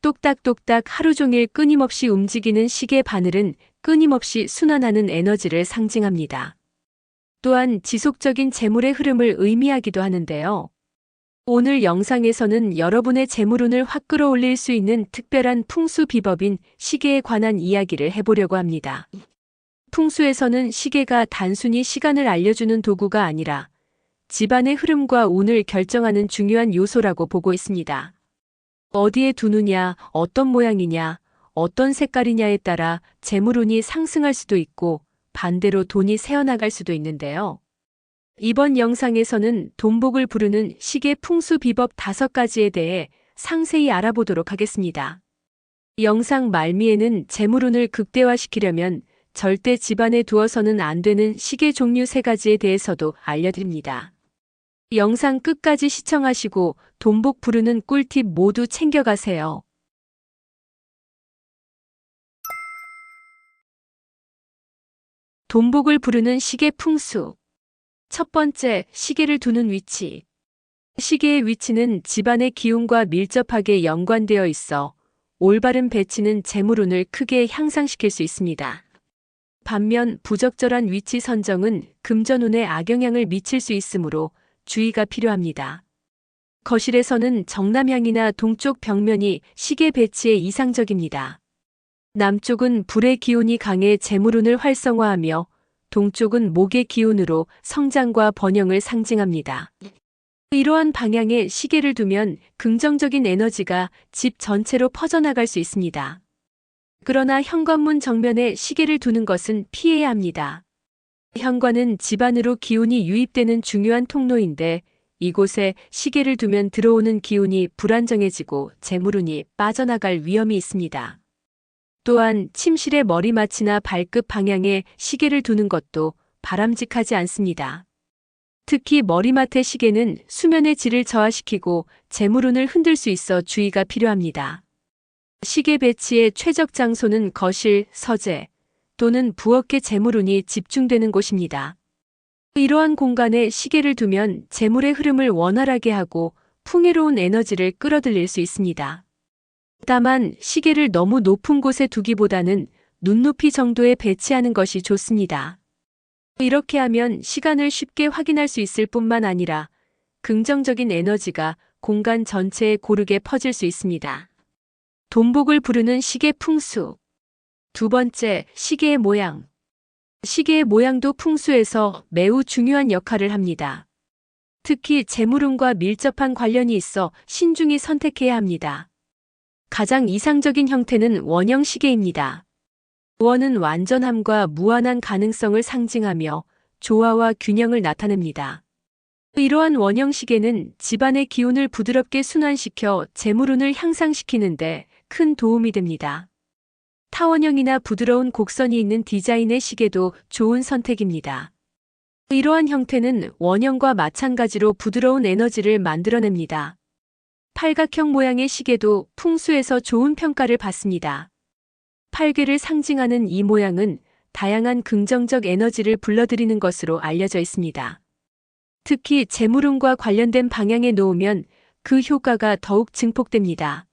똑딱똑딱 하루 종일 끊임없이 움직이는 시계 바늘은 끊임없이 순환하는 에너지를 상징합니다. 또한 지속적인 재물의 흐름을 의미하기도 하는데요. 오늘 영상에서는 여러분의 재물운을 확 끌어올릴 수 있는 특별한 풍수 비법인 시계에 관한 이야기를 해보려고 합니다. 풍수에서는 시계가 단순히 시간을 알려주는 도구가 아니라 집안의 흐름과 운을 결정하는 중요한 요소라고 보고 있습니다. 어디에 두느냐, 어떤 모양이냐, 어떤 색깔이냐에 따라 재물운이 상승할 수도 있고 반대로 돈이 새어나갈 수도 있는데요. 이번 영상에서는 돈복을 부르는 시계 풍수 비법 5가지에 대해 상세히 알아보도록 하겠습니다. 영상 말미에는 재물운을 극대화시키려면 절대 집안에 두어서는 안 되는 시계 종류 3가지에 대해서도 알려드립니다. 영상 끝까지 시청하시고 돈복 부르는 꿀팁 모두 챙겨가세요. 돈복을 부르는 시계 풍수. 첫 번째, 시계를 두는 위치. 시계의 위치는 집안의 기운과 밀접하게 연관되어 있어 올바른 배치는 재물운을 크게 향상시킬 수 있습니다. 반면 부적절한 위치 선정은 금전운에 악영향을 미칠 수 있으므로 주의가 필요합니다. 거실에서는 정남향이나 동쪽 벽면이 시계 배치에 이상적입니다. 남쪽은 불의 기운이 강해 재물운을 활성화하며 동쪽은 목의 기운으로 성장과 번영을 상징합니다. 이러한 방향에 시계를 두면 긍정적인 에너지가 집 전체로 퍼져나갈 수 있습니다. 그러나 현관문 정면에 시계를 두는 것은 피해야 합니다. 현관은 집 안으로 기운이 유입되는 중요한 통로인데 이곳에 시계를 두면 들어오는 기운이 불안정해지고 재물운이 빠져나갈 위험이 있습니다. 또한 침실의 머리맡이나 발끝 방향에 시계를 두는 것도 바람직하지 않습니다. 특히 머리맡의 시계는 수면의 질을 저하시키고 재물운을 흔들 수 있어 주의가 필요합니다. 시계 배치의 최적 장소는 거실, 서재 또는 부엌의 재물운이 집중되는 곳입니다. 이러한 공간에 시계를 두면 재물의 흐름을 원활하게 하고 풍요로운 에너지를 끌어들일 수 있습니다. 다만 시계를 너무 높은 곳에 두기보다는 눈높이 정도에 배치하는 것이 좋습니다. 이렇게 하면 시간을 쉽게 확인할 수 있을 뿐만 아니라 긍정적인 에너지가 공간 전체에 고르게 퍼질 수 있습니다. 돈복을 부르는 시계 풍수. 두 번째, 시계의 모양. 시계의 모양도 풍수에서 매우 중요한 역할을 합니다. 특히 재물운과 밀접한 관련이 있어 신중히 선택해야 합니다. 가장 이상적인 형태는 원형 시계입니다. 원은 완전함과 무한한 가능성을 상징하며 조화와 균형을 나타냅니다. 이러한 원형 시계는 집안의 기운을 부드럽게 순환시켜 재물운을 향상시키는데 큰 도움이 됩니다. 타원형이나 부드러운 곡선이 있는 디자인의 시계도 좋은 선택입니다. 이러한 형태는 원형과 마찬가지로 부드러운 에너지를 만들어냅니다. 팔각형 모양의 시계도 풍수에서 좋은 평가를 받습니다. 팔괘를 상징하는 이 모양은 다양한 긍정적 에너지를 불러들이는 것으로 알려져 있습니다. 특히 재물운과 관련된 방향에 놓으면 그 효과가 더욱 증폭됩니다.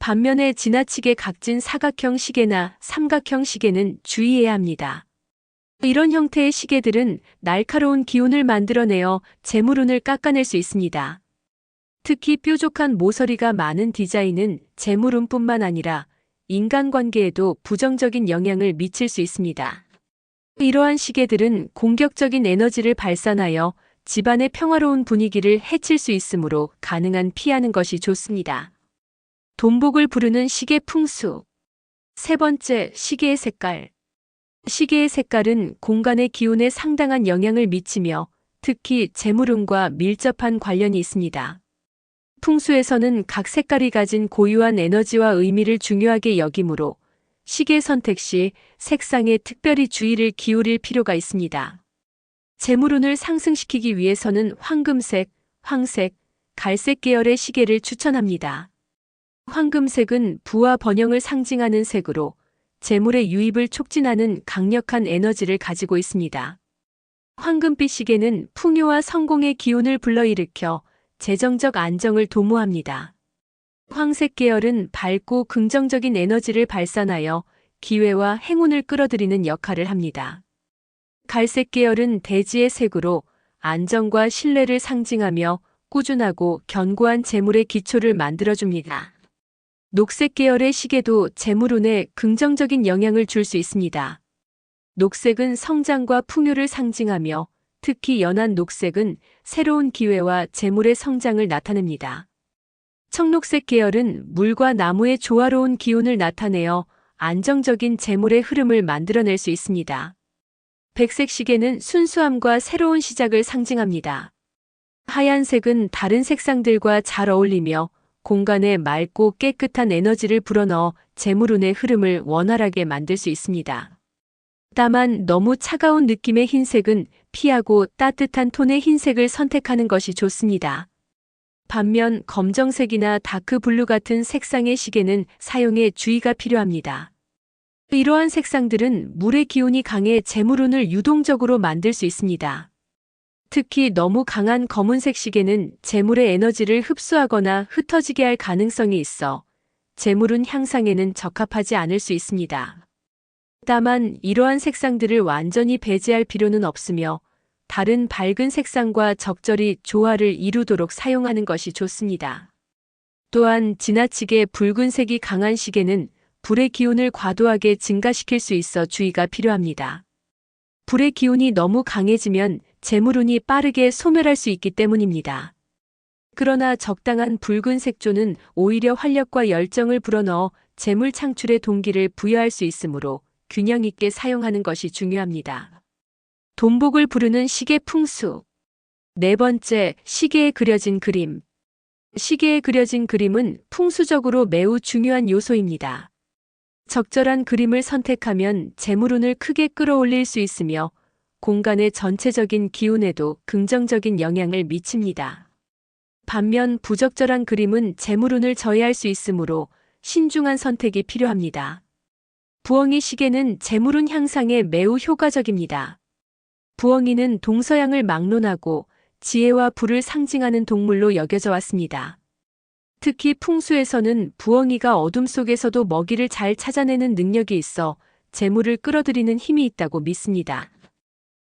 반면에 지나치게 각진 사각형 시계나 삼각형 시계는 주의해야 합니다. 이런 형태의 시계들은 날카로운 기운을 만들어내어 재물운을 깎아낼 수 있습니다. 특히 뾰족한 모서리가 많은 디자인은 재물운뿐만 아니라 인간관계에도 부정적인 영향을 미칠 수 있습니다. 이러한 시계들은 공격적인 에너지를 발산하여 집안의 평화로운 분위기를 해칠 수 있으므로 가능한 피하는 것이 좋습니다. 돈복을 부르는 시계 풍수. 세 번째, 시계의 색깔. 시계의 색깔은 공간의 기운에 상당한 영향을 미치며 특히 재물운과 밀접한 관련이 있습니다. 풍수에서는 각 색깔이 가진 고유한 에너지와 의미를 중요하게 여기므로 시계 선택 시 색상에 특별히 주의를 기울일 필요가 있습니다. 재물운을 상승시키기 위해서는 황금색, 황색, 갈색 계열의 시계를 추천합니다. 황금색은 부와 번영을 상징하는 색으로 재물의 유입을 촉진하는 강력한 에너지를 가지고 있습니다. 황금빛 시계는 풍요와 성공의 기운을 불러일으켜 재정적 안정을 도모합니다. 황색 계열은 밝고 긍정적인 에너지를 발산하여 기회와 행운을 끌어들이는 역할을 합니다. 갈색 계열은 대지의 색으로 안정과 신뢰를 상징하며 꾸준하고 견고한 재물의 기초를 만들어줍니다. 녹색 계열의 시계도 재물운에 긍정적인 영향을 줄 수 있습니다. 녹색은 성장과 풍요를 상징하며 특히 연한 녹색은 새로운 기회와 재물의 성장을 나타냅니다. 청록색 계열은 물과 나무의 조화로운 기운을 나타내어 안정적인 재물의 흐름을 만들어낼 수 있습니다. 백색 시계는 순수함과 새로운 시작을 상징합니다. 하얀색은 다른 색상들과 잘 어울리며 공간에 맑고 깨끗한 에너지를 불어넣어 재물운의 흐름을 원활하게 만들 수 있습니다. 다만 너무 차가운 느낌의 흰색은 피하고 따뜻한 톤의 흰색을 선택하는 것이 좋습니다. 반면 검정색이나 다크블루 같은 색상의 시계는 사용에 주의가 필요합니다. 이러한 색상들은 물의 기운이 강해 재물운을 유동적으로 만들 수 있습니다. 특히 너무 강한 검은색 시계는 재물의 에너지를 흡수하거나 흩어지게 할 가능성이 있어 재물운 향상에는 적합하지 않을 수 있습니다. 다만 이러한 색상들을 완전히 배제할 필요는 없으며 다른 밝은 색상과 적절히 조화를 이루도록 사용하는 것이 좋습니다. 또한 지나치게 붉은색이 강한 시계는 불의 기운을 과도하게 증가시킬 수 있어 주의가 필요합니다. 불의 기운이 너무 강해지면 재물운이 빠르게 소멸할 수 있기 때문입니다. 그러나 적당한 붉은 색조는 오히려 활력과 열정을 불어넣어 재물 창출의 동기를 부여할 수 있으므로 균형 있게 사용하는 것이 중요합니다. 돈복을 부르는 시계 풍수. 네 번째, 시계에 그려진 그림. 시계에 그려진 그림은 풍수적으로 매우 중요한 요소입니다. 적절한 그림을 선택하면 재물운을 크게 끌어올릴 수 있으며 공간의 전체적인 기운에도 긍정적인 영향을 미칩니다. 반면 부적절한 그림은 재물운을 저해할 수 있으므로 신중한 선택이 필요합니다. 부엉이 시계는 재물운 향상에 매우 효과적입니다. 부엉이는 동서양을 막론하고 지혜와 부를 상징하는 동물로 여겨져 왔습니다. 특히 풍수에서는 부엉이가 어둠 속에서도 먹이를 잘 찾아내는 능력이 있어 재물을 끌어들이는 힘이 있다고 믿습니다.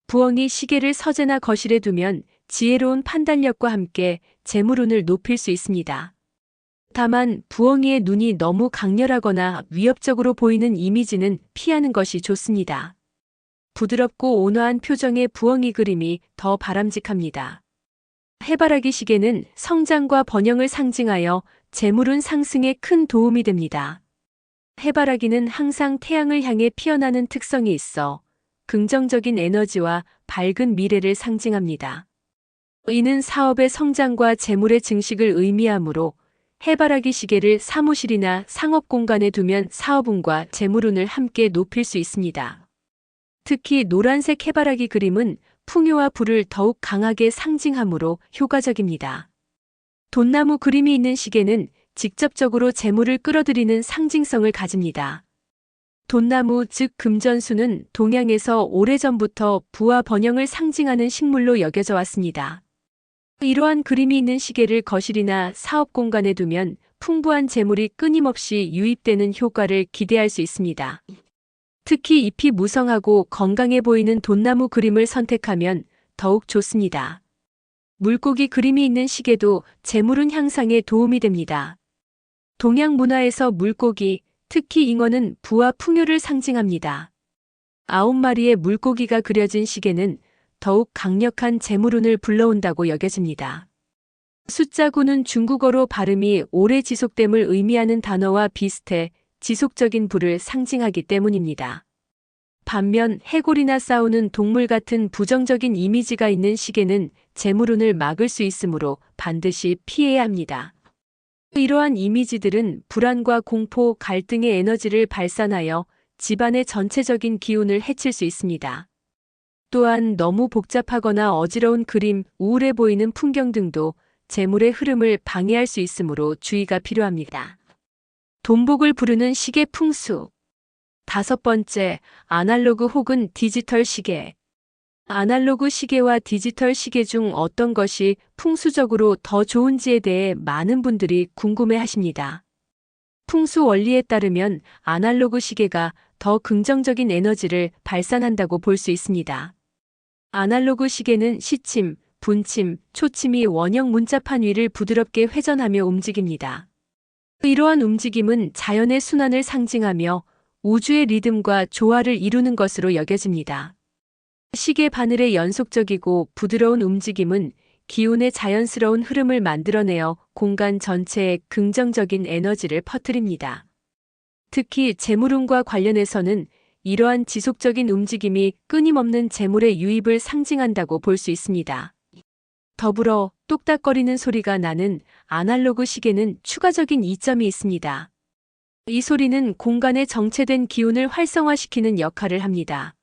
부엉이 시계를 서재나 거실에 두면 지혜로운 판단력과 함께 재물운을 높일 수 있습니다. 다만 부엉이의 눈이 너무 강렬하거나 위협적으로 보이는 이미지는 피하는 것이 좋습니다. 부드럽고 온화한 표정의 부엉이 그림이 더 바람직합니다. 해바라기 시계는 성장과 번영을 상징하여 재물운 상승에 큰 도움이 됩니다. 해바라기는 항상 태양을 향해 피어나는 특성이 있어 긍정적인 에너지와 밝은 미래를 상징합니다. 이는 사업의 성장과 재물의 증식을 의미하므로 해바라기 시계를 사무실이나 상업 공간에 두면 사업운과 재물운을 함께 높일 수 있습니다. 특히 노란색 해바라기 그림은 풍요와 부를 더욱 강하게 상징하므로 효과적입니다. 돈나무 그림이 있는 시계는 직접적으로 재물을 끌어들이는 상징성을 가집니다. 돈나무 즉 금전수는 동양에서 오래전부터 부와 번영을 상징하는 식물로 여겨져 왔습니다. 이러한 그림이 있는 시계를 거실이나 사업 공간에 두면 풍부한 재물이 끊임없이 유입되는 효과를 기대할 수 있습니다. 특히 잎이 무성하고 건강해 보이는 돈나무 그림을 선택하면 더욱 좋습니다. 물고기 그림이 있는 시계도 재물운 향상에 도움이 됩니다. 동양 문화에서 물고기, 특히 잉어는 부와 풍요를 상징합니다. 9마리의 물고기가 그려진 시계는 더욱 강력한 재물운을 불러온다고 여겨집니다. 숫자 9는 중국어로 발음이 오래 지속됨을 의미하는 단어와 비슷해 지속적인 부를 상징하기 때문입니다. 반면 해골이나 싸우는 동물 같은 부정적인 이미지가 있는 시계는 재물운을 막을 수 있으므로 반드시 피해야 합니다. 이러한 이미지들은 불안과 공포, 갈등의 에너지를 발산하여 집안의 전체적인 기운을 해칠 수 있습니다. 또한 너무 복잡하거나 어지러운 그림, 우울해 보이는 풍경 등도 재물의 흐름을 방해할 수 있으므로 주의가 필요합니다. 돈복을 부르는 시계 풍수. 5번째, 아날로그 혹은 디지털 시계. 아날로그 시계와 디지털 시계 중 어떤 것이 풍수적으로 더 좋은지에 대해 많은 분들이 궁금해 하십니다. 풍수 원리에 따르면 아날로그 시계가 더 긍정적인 에너지를 발산한다고 볼 수 있습니다. 아날로그 시계는 시침, 분침, 초침이 원형 문자판 위를 부드럽게 회전하며 움직입니다. 이러한 움직임은 자연의 순환을 상징하며 우주의 리듬과 조화를 이루는 것으로 여겨집니다. 시계 바늘의 연속적이고 부드러운 움직임은 기운의 자연스러운 흐름을 만들어내어 공간 전체에 긍정적인 에너지를 퍼뜨립니다. 특히 재물운과 관련해서는 이러한 지속적인 움직임이 끊임없는 재물의 유입을 상징한다고 볼 수 있습니다. 더불어 똑딱거리는 소리가 나는 아날로그 시계는 추가적인 이점이 있습니다. 이 소리는 공간에 정체된 기운을 활성화시키는 역할을 합니다.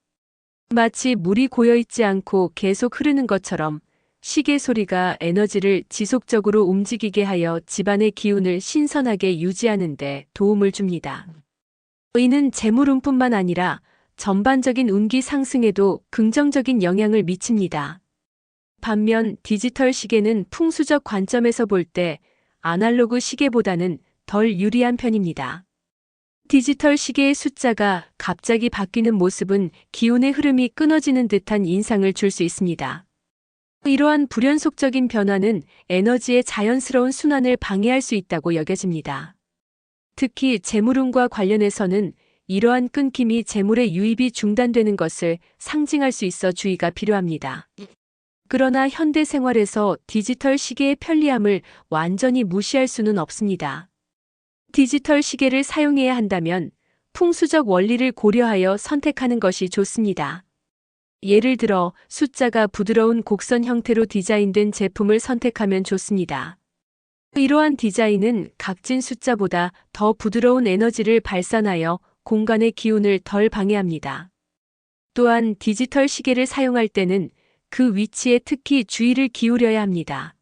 마치 물이 고여있지 않고 계속 흐르는 것처럼 시계 소리가 에너지를 지속적으로 움직이게 하여 집안의 기운을 신선하게 유지하는 데 도움을 줍니다. 이는 재물운뿐만 아니라 전반적인 운기 상승에도 긍정적인 영향을 미칩니다. 반면 디지털 시계는 풍수적 관점에서 볼 때 아날로그 시계보다는 덜 유리한 편입니다. 디지털 시계의 숫자가 갑자기 바뀌는 모습은 기운의 흐름이 끊어지는 듯한 인상을 줄 수 있습니다. 이러한 불연속적인 변화는 에너지의 자연스러운 순환을 방해할 수 있다고 여겨집니다. 특히 재물운과 관련해서는 이러한 끊김이 재물의 유입이 중단되는 것을 상징할 수 있어 주의가 필요합니다. 그러나 현대 생활에서 디지털 시계의 편리함을 완전히 무시할 수는 없습니다. 디지털 시계를 사용해야 한다면 풍수적 원리를 고려하여 선택하는 것이 좋습니다. 예를 들어 숫자가 부드러운 곡선 형태로 디자인된 제품을 선택하면 좋습니다. 이러한 디자인은 각진 숫자보다 더 부드러운 에너지를 발산하여 공간의 기운을 덜 방해합니다. 또한 디지털 시계를 사용할 때는 그 위치에 특히 주의를 기울여야 합니다.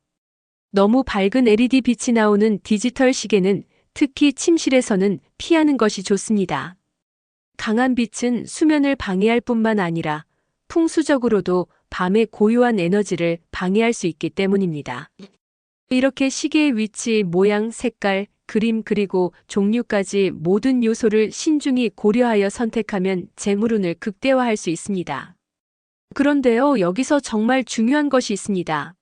너무 밝은 LED 빛이 나오는 디지털 시계는 특히 침실에서는 피하는 것이 좋습니다. 강한 빛은 수면을 방해할 뿐만 아니라 풍수적으로도 밤의 고요한 에너지를 방해할 수 있기 때문입니다. 이렇게 시계의 위치, 모양, 색깔, 그림 그리고 종류까지 모든 요소를 신중히 고려하여 선택하면 재물운을 극대화할 수 있습니다. 그런데요, 여기서 정말 중요한 것이 있습니다.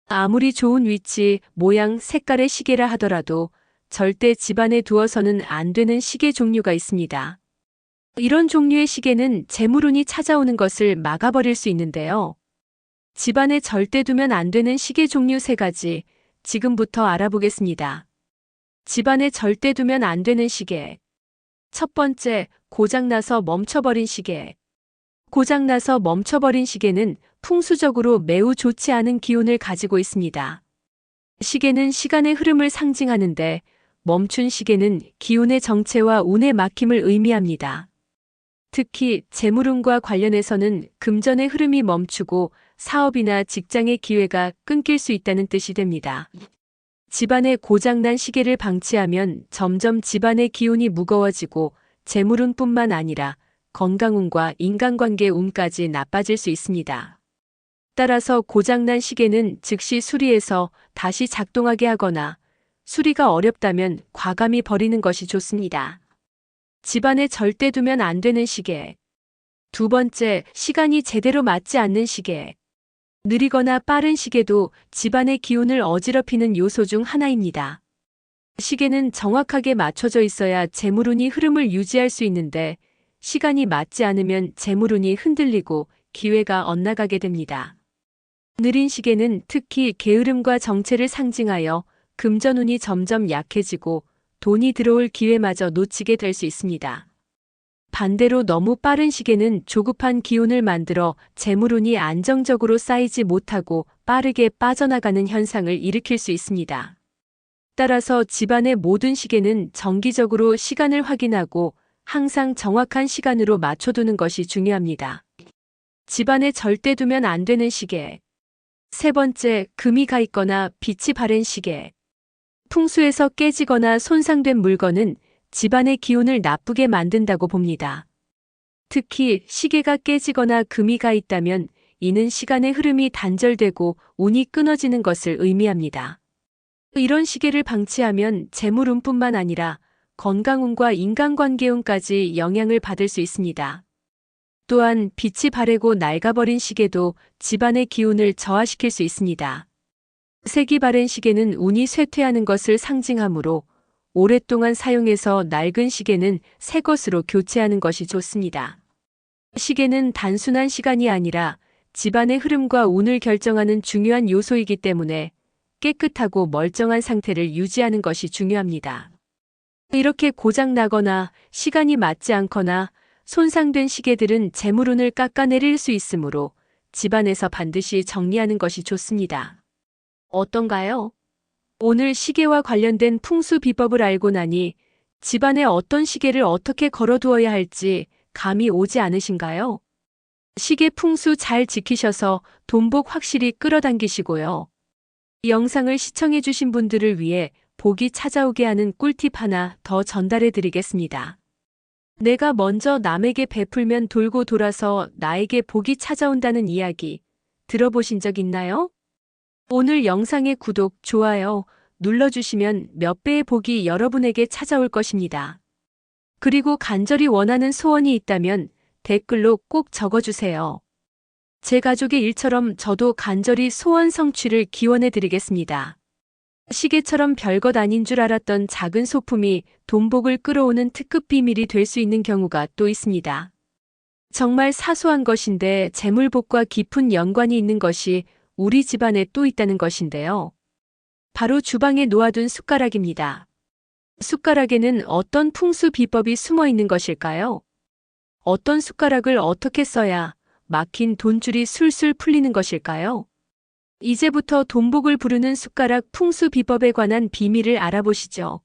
아무리 좋은 위치, 모양, 색깔의 시계라 하더라도 절대 집안에 두어서는 안 되는 시계 종류가 있습니다. 이런 종류의 시계는 재물운이 찾아오는 것을 막아버릴 수 있는데요. 집안에 절대 두면 안 되는 시계 종류 3가지 지금부터 알아보겠습니다. 집안에 절대 두면 안 되는 시계. 첫 번째, 고장나서 멈춰버린 시계. 고장나서 멈춰버린 시계는 풍수적으로 매우 좋지 않은 기운을 가지고 있습니다. 시계는 시간의 흐름을 상징하는데 멈춘 시계는 기운의 정체와 운의 막힘을 의미합니다. 특히 재물운과 관련해서는 금전의 흐름이 멈추고 사업이나 직장의 기회가 끊길 수 있다는 뜻이 됩니다. 집안에 고장난 시계를 방치하면 점점 집안의 기운이 무거워지고 재물운뿐만 아니라 건강운과 인간관계 운까지 나빠질 수 있습니다. 따라서 고장난 시계는 즉시 수리해서 다시 작동하게 하거나 수리가 어렵다면 과감히 버리는 것이 좋습니다. 집안에 절대 두면 안 되는 시계. 두 번째, 시간이 제대로 맞지 않는 시계. 느리거나 빠른 시계도 집안의 기운을 어지럽히는 요소 중 하나입니다. 시계는 정확하게 맞춰져 있어야 재물운이 흐름을 유지할 수 있는데 시간이 맞지 않으면 재물운이 흔들리고 기회가 엇나가게 됩니다. 느린 시계는 특히 게으름과 정체를 상징하여 금전운이 점점 약해지고 돈이 들어올 기회마저 놓치게 될 수 있습니다. 반대로 너무 빠른 시계는 조급한 기운을 만들어 재물운이 안정적으로 쌓이지 못하고 빠르게 빠져나가는 현상을 일으킬 수 있습니다. 따라서 집안의 모든 시계는 정기적으로 시간을 확인하고 항상 정확한 시간으로 맞춰두는 것이 중요합니다. 집안에 절대 두면 안 되는 시계. 세 번째, 금이 가 있거나 빛이 바랜 시계. 풍수에서 깨지거나 손상된 물건은 집안의 기운을 나쁘게 만든다고 봅니다. 특히 시계가 깨지거나 금이 가 있다면 이는 시간의 흐름이 단절되고 운이 끊어지는 것을 의미합니다. 이런 시계를 방치하면 재물운뿐만 아니라 건강운과 인간관계운까지 영향을 받을 수 있습니다. 또한 빛이 바래고 낡아버린 시계도 집안의 기운을 저하시킬 수 있습니다. 색이 바랜 시계는 운이 쇠퇴하는 것을 상징하므로 오랫동안 사용해서 낡은 시계는 새 것으로 교체하는 것이 좋습니다. 시계는 단순한 시간이 아니라 집안의 흐름과 운을 결정하는 중요한 요소이기 때문에 깨끗하고 멀쩡한 상태를 유지하는 것이 중요합니다. 이렇게 고장나거나 시간이 맞지 않거나 손상된 시계들은 재물운을 깎아내릴 수 있으므로 집안에서 반드시 정리하는 것이 좋습니다. 어떤가요? 오늘 시계와 관련된 풍수 비법을 알고 나니 집안에 어떤 시계를 어떻게 걸어두어야 할지 감이 오지 않으신가요? 시계 풍수 잘 지키셔서 돈복 확실히 끌어당기시고요. 이 영상을 시청해주신 분들을 위해 복이 찾아오게 하는 꿀팁 하나 더 전달해 드리겠습니다. 내가 먼저 남에게 베풀면 돌고 돌아서 나에게 복이 찾아온다는 이야기 들어보신 적 있나요? 오늘 영상의 구독, 좋아요 눌러주시면 몇 배의 복이 여러분에게 찾아올 것입니다. 그리고 간절히 원하는 소원이 있다면 댓글로 꼭 적어주세요. 제 가족의 일처럼 저도 간절히 소원 성취를 기원해 드리겠습니다. 시계처럼 별것 아닌 줄 알았던 작은 소품이 돈복을 끌어오는 특급 비밀이 될 수 있는 경우가 또 있습니다. 정말 사소한 것인데 재물복과 깊은 연관이 있는 것이 우리 집안에 또 있다는 것인데요. 바로 주방에 놓아둔 숟가락입니다. 숟가락에는 어떤 풍수 비법이 숨어 있는 것일까요? 어떤 숟가락을 어떻게 써야 막힌 돈줄이 술술 풀리는 것일까요? 이제부터 돈복을 부르는 숟가락 풍수 비법에 관한 비밀을 알아보시죠.